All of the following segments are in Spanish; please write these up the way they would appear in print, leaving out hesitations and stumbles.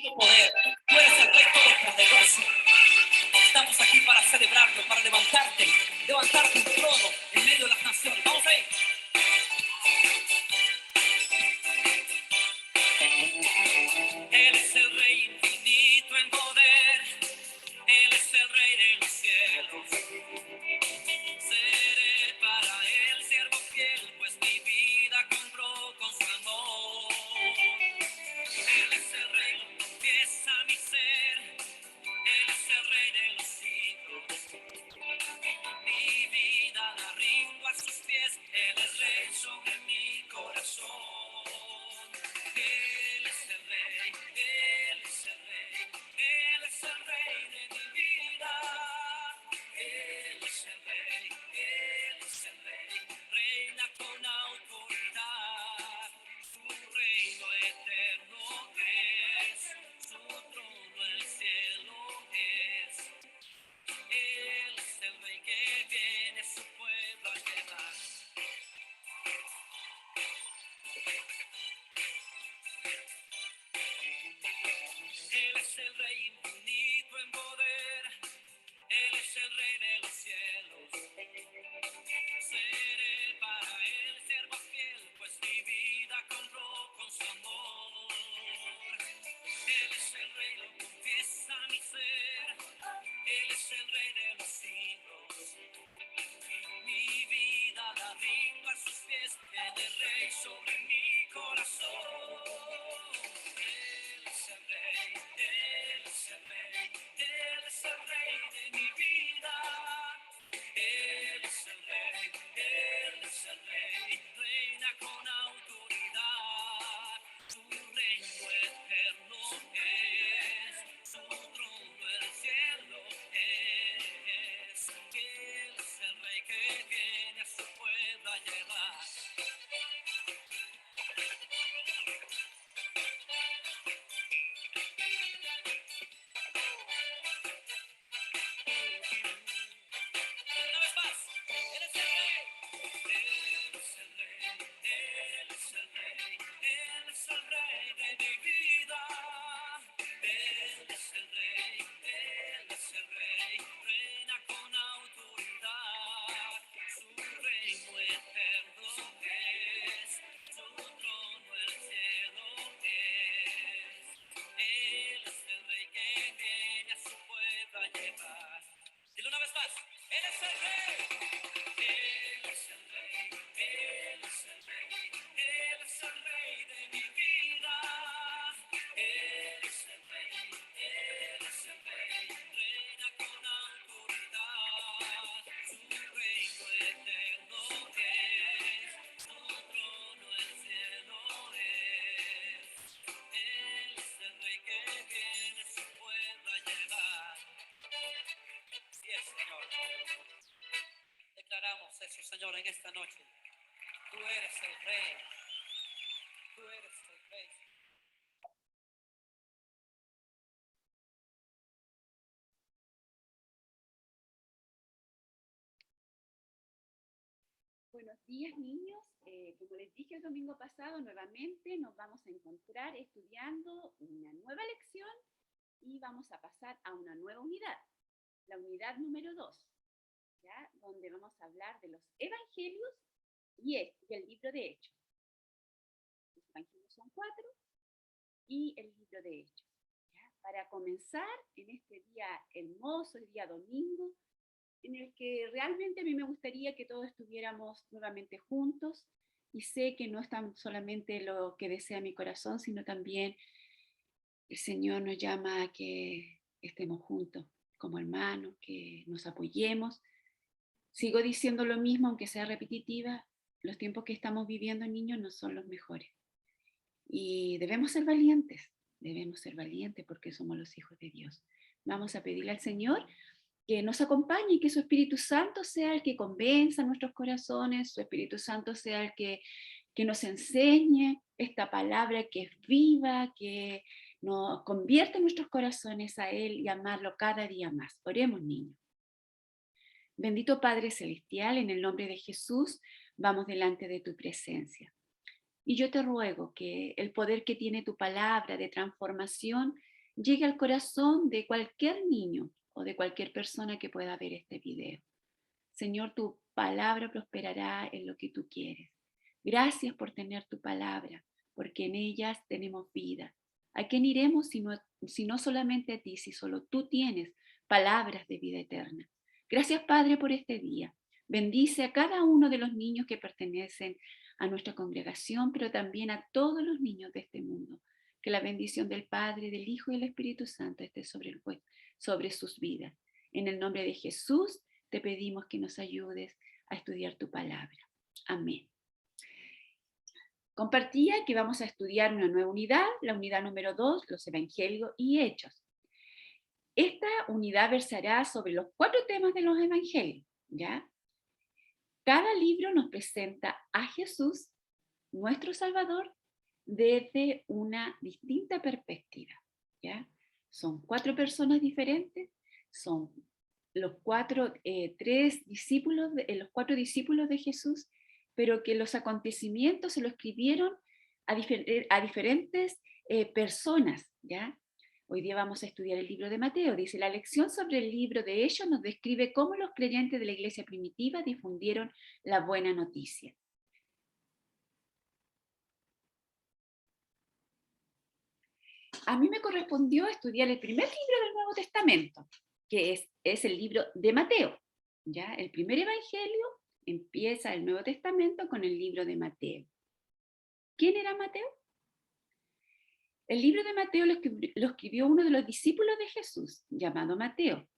todo poder. Tú eres el Rey Todopoderoso. Estamos aquí para celebrarlo, para levantarte un trono en medio de las naciones. Vamos ahí. Él es el Rey infinito en poder. Él es el Rey de los cielos. Seré para él siervo fiel, pues mi vida compró con su amor. Él es el Rey, lo confiesa mi ser. Él es el Rey de los siglos. Mi vida la rindo a sus pies. Él es Rey sobre mi corazón. Él es el Rey, Él es el Rey, Él es el Rey de mi vida. Él es el Rey, Él es el Rey, reina con autoridad. Su reino eterno es, su trono el cielo es. Él es el Rey que viene a su pueblo a llevar. Él es el Rey infinito en poder. Él es el Rey de los cielos. Seré para él siervo fiel, pues mi vida compró con su amor. Él es el Rey, lo confiesa mi ser. Él es el Rey de los siglos. Mi vida la rindo a sus pies. Él es Rey sobre mi corazón. Él es el Rey, Él es el Rey, Él es el Rey de mi vida. Él es el Rey, Él es el Rey, reina con autoridad. Su reino eterno es, su trono el cielo es. Él es el Rey que viene a su pueblo a llevar. Una vez más, Él es el Rey. Él es el Rey, Él es el Rey, Él es el Rey de mi vida. Él es el Rey, Él es el Rey, reina con autoridad. Su reino eterno es, su trono el cielo es. Él es el Rey que viene a su pueblo a llevar. Dile una vez más, Él es el Rey. Él es el Rey, Él es el Rey, Él es el Rey de mi vida. Él es el Rey, Él es el Rey, reina con autoridad. Su reino eterno es, su trono el cielo es. Él es el Rey que viene a su pueblo a llevar. Sí, Señor. Declaramos eso, Señor, en esta noche. Tú eres el Rey. Tú eres el Rey. Buenos días, niños. Como les dije el domingo pasado, nuevamente nos vamos a encontrar estudiando una nueva lección y vamos a pasar a una nueva unidad, la unidad número 2, ¿ya? Donde vamos a hablar de los evangelios y el libro de Hechos. Los evangelios son 4 y el libro de Hechos. ¿Ya? Para comenzar en este día hermoso, el día domingo, en el que realmente a mí me gustaría que todos estuviéramos nuevamente juntos, y sé que no es tan solamente lo que desea mi corazón, sino también el Señor nos llama a que estemos juntos como hermanos, que nos apoyemos. Sigo diciendo lo mismo, aunque sea repetitiva, los tiempos que estamos viviendo, niños, no son los mejores. Y debemos ser valientes porque somos los hijos de Dios. Vamos a pedirle al Señor que nos acompañe y que su Espíritu Santo sea el que convenza nuestros corazones, su Espíritu Santo sea el que nos enseñe esta palabra que es viva, que nos convierte nuestros corazones a Él y amarlo cada día más. Oremos, niños. Bendito Padre Celestial, en el nombre de Jesús, vamos delante de tu presencia. Y yo te ruego que el poder que tiene tu palabra de transformación llegue al corazón de cualquier niño o de cualquier persona que pueda ver este video. Señor, tu palabra prosperará en lo que tú quieres. Gracias por tener tu palabra, porque en ellas tenemos vida. ¿A quién iremos si no solamente a ti, si solo tú tienes palabras de vida eterna? Gracias, Padre, por este día. Bendice a cada uno de los niños que pertenecen a nuestra congregación, pero también a todos los niños de este mundo. Que la bendición del Padre, del Hijo y del Espíritu Santo esté sobre sus vidas. En el nombre de Jesús te pedimos que nos ayudes a estudiar tu palabra. Amén. Compartía que vamos a estudiar una nueva unidad, la unidad número 2, los evangelios y hechos. Esta unidad versará sobre los 4 temas de los evangelios, ¿ya? Cada libro nos presenta a Jesús, nuestro Salvador, desde una distinta perspectiva, ¿ya? Son 4 personas diferentes, son los 4 discípulos de Jesús, pero que los acontecimientos se lo escribieron a diferentes personas, ¿ya? Hoy día vamos a estudiar el libro de Mateo. Dice, la lección sobre el libro de Hechos nos describe cómo los creyentes de la iglesia primitiva difundieron la buena noticia. A mí me correspondió estudiar el primer libro del Nuevo Testamento, que es el libro de Mateo. ¿Ya? El primer evangelio empieza el Nuevo Testamento con el libro de Mateo. ¿Quién era Mateo? El libro de Mateo lo escribió uno de los discípulos de Jesús, llamado Mateo.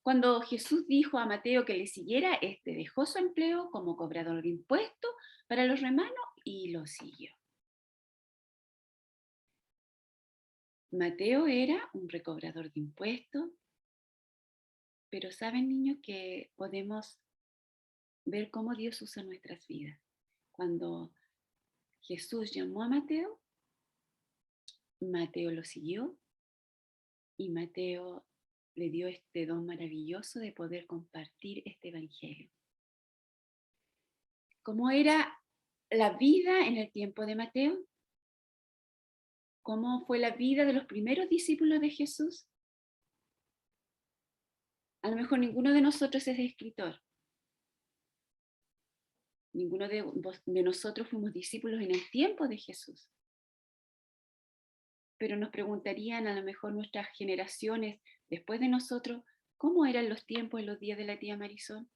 Cuando Jesús dijo a Mateo que le siguiera, este dejó su empleo como cobrador de impuestos para los romanos y lo siguió. Mateo era un recobrador de impuestos, pero saben, niños, que podemos ver cómo Dios usa nuestras vidas. Cuando Jesús llamó a Mateo, Mateo lo siguió y Mateo le dio este don maravilloso de poder compartir este evangelio. ¿Cómo era la vida en el tiempo de Mateo? ¿Cómo fue la vida de los primeros discípulos de Jesús? A lo mejor ninguno de nosotros es escritor. Ninguno de nosotros fuimos discípulos en el tiempo de Jesús. Pero nos preguntarían a lo mejor nuestras generaciones después de nosotros, ¿cómo eran los tiempos en los días de la tía Marisol,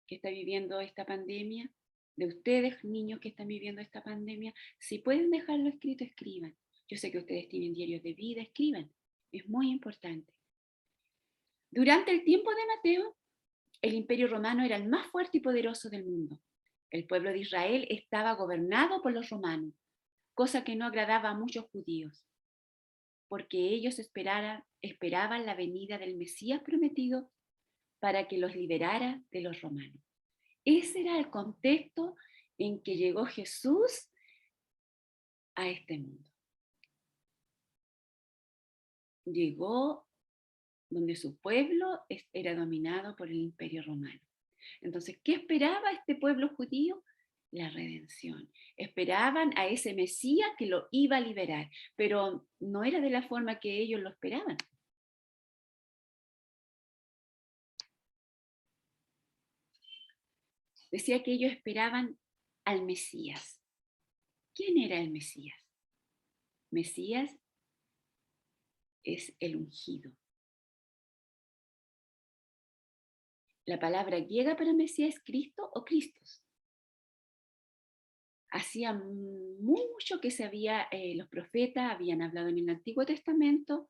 que está viviendo esta pandemia? De ustedes, niños que están viviendo esta pandemia, si pueden dejarlo escrito, escriban. Yo sé que ustedes tienen diarios de vida, escriban. Es muy importante. Durante el tiempo de Mateo, el Imperio Romano era el más fuerte y poderoso del mundo. El pueblo de Israel estaba gobernado por los romanos, cosa que no agradaba a muchos judíos, porque ellos esperaban la venida del Mesías prometido para que los liberara de los romanos. Ese era el contexto en que llegó Jesús a este mundo. Llegó donde su pueblo era dominado por el Imperio Romano. Entonces, ¿qué esperaba este pueblo judío? La redención. Esperaban a ese Mesías que lo iba a liberar, pero no era de la forma que ellos lo esperaban. Decía que ellos esperaban al Mesías. ¿Quién era el Mesías? Mesías es el ungido. La palabra griega para Mesías es Cristo o Cristos. Hacía mucho que los profetas habían hablado en el Antiguo Testamento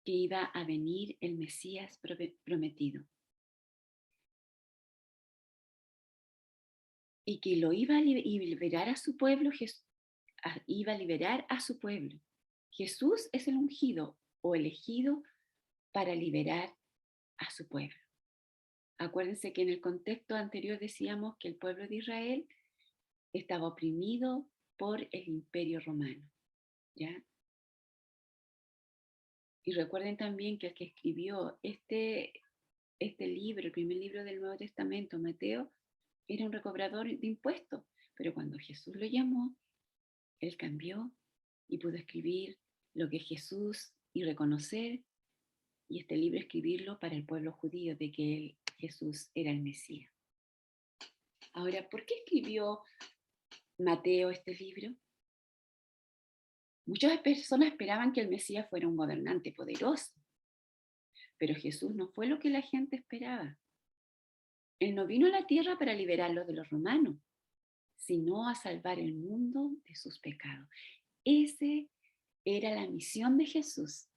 que iba a venir el Mesías prometido. Y que lo iba a liberar a su pueblo, iba a liberar a su pueblo. Jesús es el ungido o elegido para liberar a su pueblo. Acuérdense que en el contexto anterior decíamos que el pueblo de Israel estaba oprimido por el Imperio Romano, ¿ya? Y recuerden también que el que escribió este libro, el primer libro del Nuevo Testamento, Mateo, era un recobrador de impuestos, pero cuando Jesús lo llamó, él cambió y pudo escribir lo que Jesús y reconocer, y este libro escribirlo para el pueblo judío de que Jesús era el Mesías. Ahora, ¿por qué escribió Mateo este libro? Muchas personas esperaban que el Mesías fuera un gobernante poderoso, pero Jesús no fue lo que la gente esperaba. Él no vino a la tierra para liberarlos de los romanos, sino a salvar el mundo de sus pecados. Esa era la misión de Jesús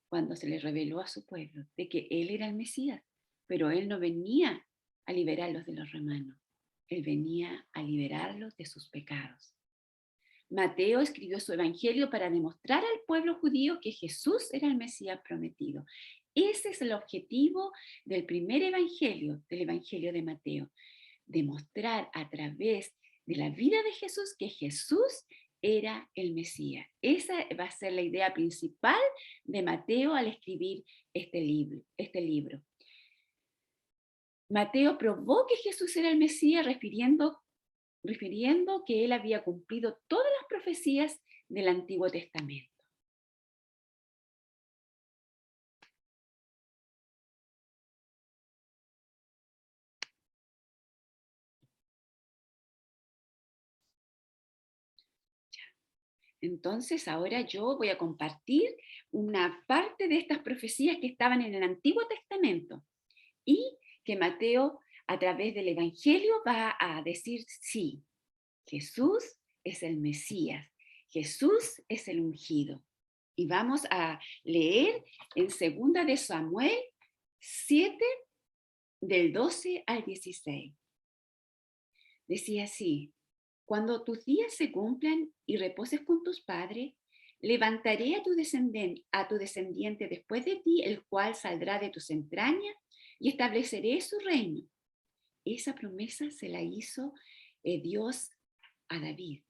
cuando se le reveló a su pueblo, de que Él era el Mesías, pero Él no venía a liberarlos de los romanos, Él venía a liberarlos de sus pecados. Mateo escribió su evangelio para demostrar al pueblo judío que Jesús era el Mesías prometido. Ese es el objetivo del primer evangelio, del evangelio de Mateo, demostrar a través de la vida de Jesús que Jesús era el Mesías. Esa va a ser la idea principal de Mateo al escribir este libro. Mateo probó que Jesús era el Mesías refiriendo que él había cumplido todas las profecías del Antiguo Testamento. Entonces ahora yo voy a compartir una parte de estas profecías que estaban en el Antiguo Testamento y que Mateo a través del Evangelio va a decir, sí, Jesús es el Mesías, Jesús es el ungido. Y vamos a leer en 2 de Samuel 7, del 12 al 16. Decía así: cuando tus días se cumplan y reposes con tus padres, levantaré a tu descendiente después de ti, el cual saldrá de tus entrañas, y estableceré su reino. Esa promesa se la hizo Dios a David.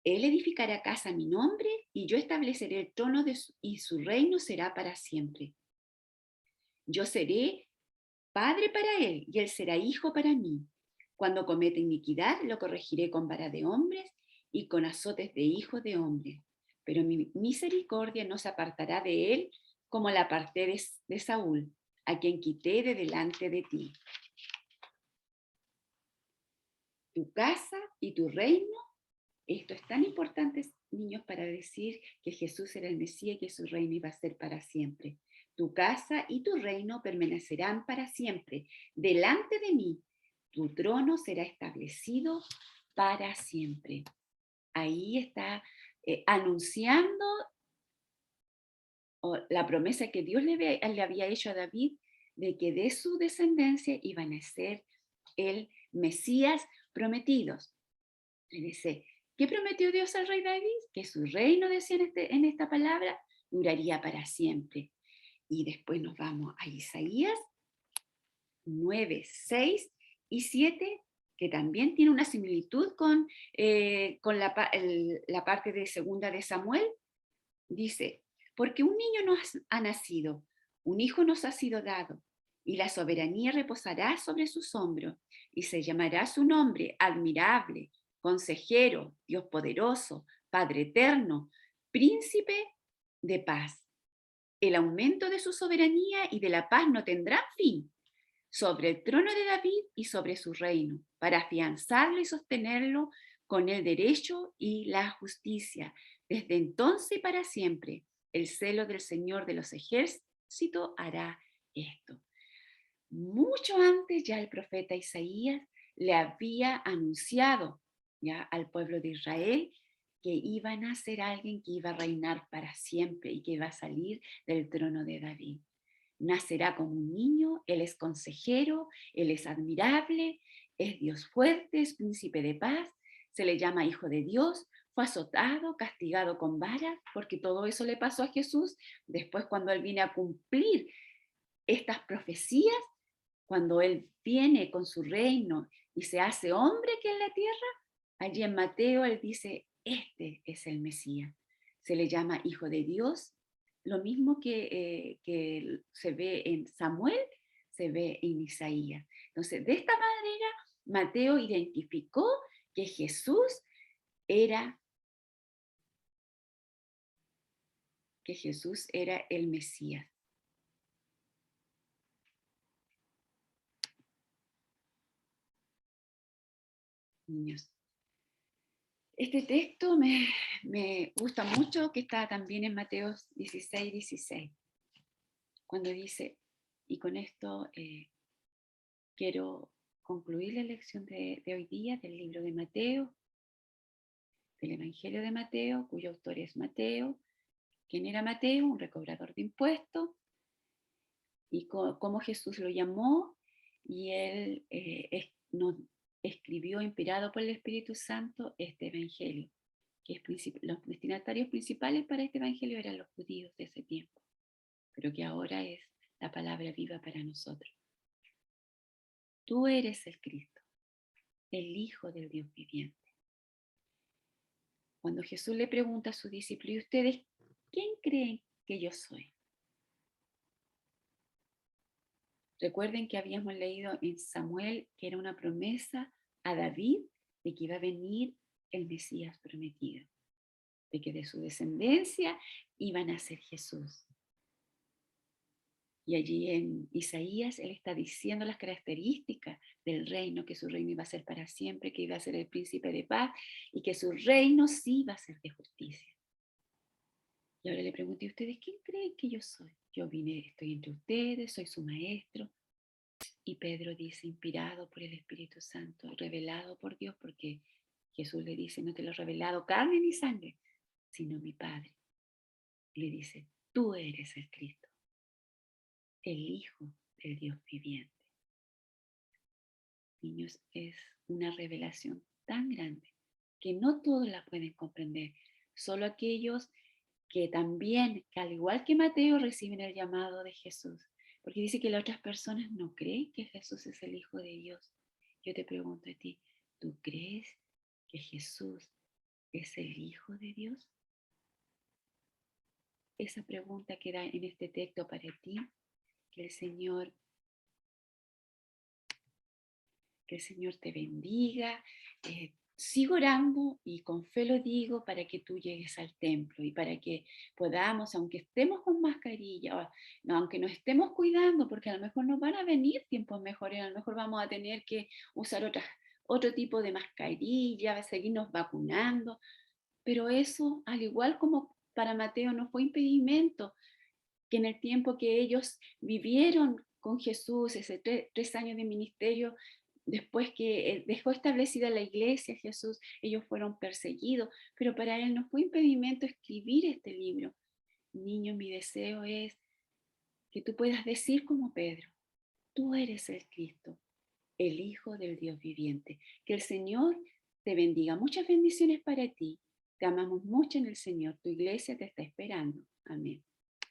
Él edificará casa a mi nombre, y yo estableceré el trono y su reino será para siempre. Yo seré padre para él, y él será hijo para mí. Cuando cometa iniquidad, lo corregiré con vara de hombres y con azotes de hijos de hombres. Pero mi misericordia no se apartará de él, como la aparté de Saúl, a quien quité de delante de ti. Tu casa y tu reino, esto es tan importante, niños, para decir que Jesús era el Mesías y que su reino iba a ser para siempre. Tu casa y tu reino permanecerán para siempre delante de mí. Tu trono será establecido para siempre. Ahí está anunciando la promesa que Dios le había hecho a David de que de su descendencia iban a ser el Mesías prometidos. Le dice, ¿qué prometió Dios al rey David? Que su reino, decía en esta palabra, duraría para siempre. Y después nos vamos a Isaías 9, 6 y 7, que también tiene una similitud con la parte de 2 de Samuel. Dice, porque un niño nos ha nacido, un hijo nos ha sido dado, y la soberanía reposará sobre sus hombros, y se llamará su nombre admirable, consejero, Dios poderoso, Padre eterno, príncipe de paz. El aumento de su soberanía y de la paz no tendrá fin sobre el trono de David y sobre su reino, para afianzarlo y sostenerlo con el derecho y la justicia, desde entonces y para siempre. El celo del Señor de los ejércitos hará esto. Mucho antes ya el profeta Isaías le había anunciado ya al pueblo de Israel que iban a ser alguien que iba a reinar para siempre y que iba a salir del trono de David. Nacerá como un niño, él es consejero, él es admirable, es Dios fuerte, es príncipe de paz, se le llama hijo de Dios, fue azotado, castigado con varas, porque todo eso le pasó a Jesús. Después, cuando él viene a cumplir estas profecías, cuando él viene con su reino y se hace hombre que en la tierra, allí en Mateo él dice, este es el Mesías. Se le llama hijo de Dios, lo mismo que se ve en Samuel, se ve en Isaías. Entonces, de esta manera, Mateo identificó que Jesús era que Jesús era el Mesías. Niños, este texto me gusta mucho, que está también en Mateo 16:16, cuando dice, y con esto quiero concluir la lección de hoy día del libro de Mateo, del Evangelio de Mateo, cuyo autor es Mateo. ¿Quién era Mateo? Un recobrador de impuestos, y cómo Jesús lo llamó, y él nos escribió, inspirado por el Espíritu Santo, este Evangelio, que es los destinatarios principales para este Evangelio eran los judíos de ese tiempo, pero que ahora es la palabra viva para nosotros. Tú eres el Cristo, el Hijo del Dios viviente. Cuando Jesús le pregunta a sus discípulos, ¿y ustedes quién creen que yo soy? Recuerden que habíamos leído en Samuel que era una promesa a David de que iba a venir el Mesías prometido, de que de su descendencia iba a nacer Jesús. Y allí en Isaías él está diciendo las características del reino, que su reino iba a ser para siempre, que iba a ser el príncipe de paz y que su reino sí iba a ser de justicia. Y ahora le pregunté a ustedes, ¿quién creen que yo soy? Yo vine, estoy entre ustedes, soy su maestro. Y Pedro dice, inspirado por el Espíritu Santo, revelado por Dios, porque Jesús le dice, no te lo he revelado carne ni sangre, sino mi Padre. Le dice, tú eres el Cristo, el Hijo del Dios viviente. Niños, es una revelación tan grande que no todos la pueden comprender, solo aquellos que también, que al igual que Mateo, reciben el llamado de Jesús, porque dice que las otras personas no creen que Jesús es el Hijo de Dios. Yo te pregunto a ti, ¿tú crees que Jesús es el Hijo de Dios? Esa pregunta queda en este texto para ti, que el Señor te bendiga. Sigo orando y con fe lo digo para que tú llegues al templo y para que podamos, aunque estemos con mascarilla, no, aunque nos estemos cuidando, porque a lo mejor nos van a venir tiempos mejores, a lo mejor vamos a tener que usar otro tipo de mascarilla, seguirnos vacunando, pero eso, al igual como para Mateo, no fue impedimento que en el tiempo que ellos vivieron con Jesús, ese 3 años de ministerio, después que dejó establecida la iglesia, Jesús, ellos fueron perseguidos, pero para él no fue impedimento escribir este libro. Niño, mi deseo es que tú puedas decir como Pedro, tú eres el Cristo, el Hijo del Dios viviente. Que el Señor te bendiga. Muchas bendiciones para ti. Te amamos mucho en el Señor. Tu iglesia te está esperando. Amén.